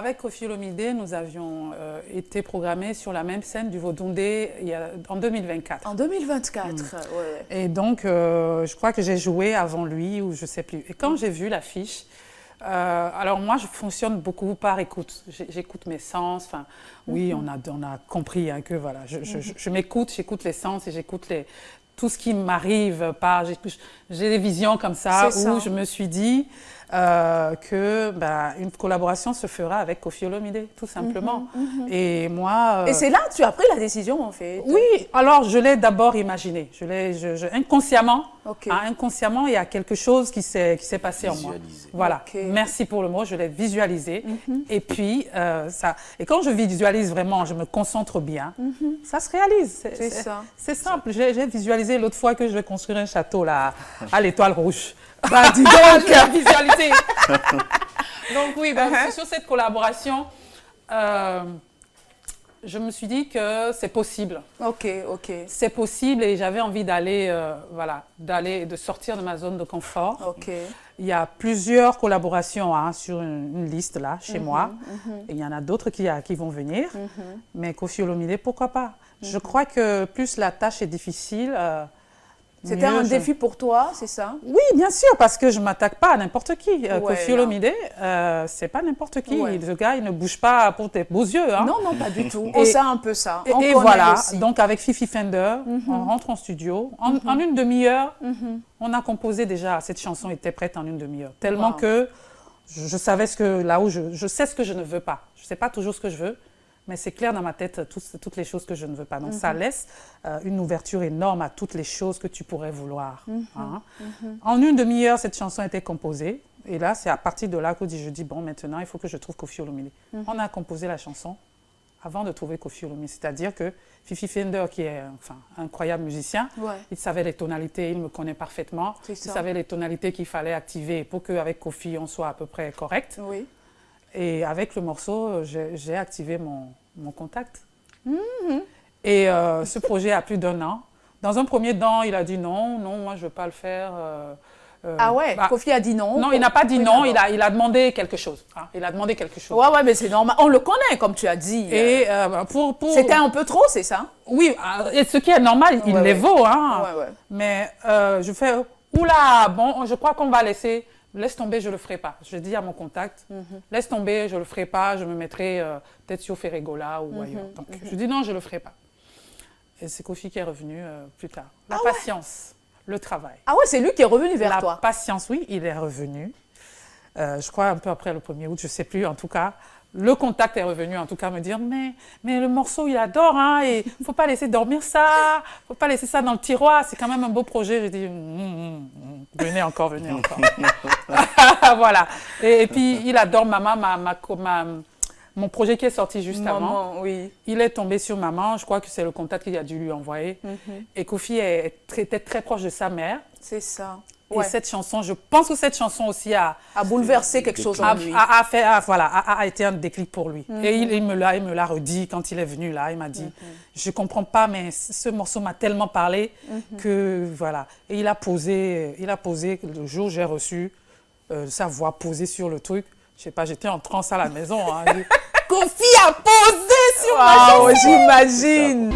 Avec Koffi Olomide, nous avions été programmés sur la même scène du Vaudondé en 2024. En 2024, ouais. Et donc, je crois que j'ai joué avant lui, ou je ne sais plus. Et quand j'ai vu l'affiche, alors moi, je fonctionne beaucoup par écoute. J'écoute mes sens. Enfin, oui, on a compris hein, que voilà, je m'écoute, j'écoute les sens et j'écoute tout ce qui m'arrive. J'ai des visions comme ça où je me suis dit que une collaboration se fera avec Koffi Olomide, tout simplement. Et moi... Et c'est là que tu as pris la décision, en fait. Oui, alors je l'ai d'abord imaginé. Inconsciemment, inconsciemment, il y a quelque chose qui s'est passé en moi. Voilà, merci pour le mot, je l'ai visualisé. Et puis, et quand je visualise vraiment, je me concentre bien, ça se réalise. C'est simple, j'ai visualisé l'autre fois que je vais construire un château là, à l'Étoile Rouge. Bah dis donc, je l'ai visualisé. Donc oui, sur cette collaboration, je me suis dit que c'est possible. Ok. C'est possible et j'avais envie d'aller, de sortir de ma zone de confort. Ok. Il y a plusieurs collaborations sur une liste là, chez moi. Et il y en a d'autres qui vont venir. Mais Koffi Olomide, pourquoi pas? Je crois que plus la tâche est difficile... C'était un défi pour toi, c'est ça? Oui, bien sûr, parce que je ne m'attaque pas à n'importe qui. Koffi Olomide, c'est pas n'importe qui. Le gars, il ne bouge pas pour tes beaux yeux. Hein. Non, pas du tout. On sait un peu ça. Et voilà, donc avec Fifi Fender, on rentre en studio. En une demi-heure, on a composé déjà, cette chanson était prête en une demi-heure. Tellement que je savais je sais ce que je ne veux pas. Je ne sais pas toujours ce que je veux. Mais c'est clair dans ma tête, toutes les choses que je ne veux pas. Donc, ça laisse une ouverture énorme à toutes les choses que tu pourrais vouloir. Hein. En une demi-heure, cette chanson était composée. Et là, c'est à partir de là que je dis, bon, maintenant, il faut que je trouve Koffi Olomide. On a composé la chanson avant de trouver Koffi Olomide. C'est-à-dire que Fifi Fender, qui est un incroyable musicien, il savait les tonalités, il me connaît parfaitement. Il savait les tonalités qu'il fallait activer pour qu'avec Koffi, on soit à peu près correct. Oui. Et avec le morceau, j'ai activé mon contact. Et ce projet a plus d'1 an. Dans un premier temps, il a dit non, moi je ne veux pas le faire. Ah ouais, Koffi a dit non. Non, il n'a pas dit non, il a demandé quelque chose. Hein, il a demandé quelque chose. Ouais, mais c'est normal. On le connaît, comme tu as dit. Et C'était un peu trop, c'est ça? Oui, et ce qui est normal, il les vaut. Hein. Mais je fais, oula, bon, je crois qu'on va laisser... Laisse tomber, je ne le ferai pas. Je dis à mon contact, laisse tomber, je ne le ferai pas, je me mettrai peut-être sur Ferregola ou ailleurs. Donc, je dis non, je ne le ferai pas. Et c'est Koffi qui est revenu plus tard. La patience, le travail. Ah ouais, c'est lui qui est revenu vers toi? La patience, oui, il est revenu. Je crois un peu après le 1er août, je ne sais plus, en tout cas. Le contact est revenu, en tout cas, me dire mais le morceau, il adore, hein, et il ne faut pas laisser dormir ça, il ne faut pas laisser ça dans le tiroir, c'est quand même un beau projet. J'ai dit, venez encore. Voilà. Et puis, il adore Maman, mon projet qui est sorti juste avant. Oui. Il est tombé sur Maman, je crois que c'est le contact qu'il a dû lui envoyer. Et Koffi était très proche de sa mère. C'est ça. Et cette chanson, je pense que cette chanson aussi a bouleversé quelque chose en lui. A été un déclic pour lui. Et il me l'a redit quand il est venu là. Il m'a dit, je ne comprends pas, mais ce morceau m'a tellement parlé que voilà. Et il a posé le jour où j'ai reçu sa voix posée sur le truc. Je sais pas, j'étais en transe à la maison. Hein. Koffi a posé sur ma chanson. J'imagine.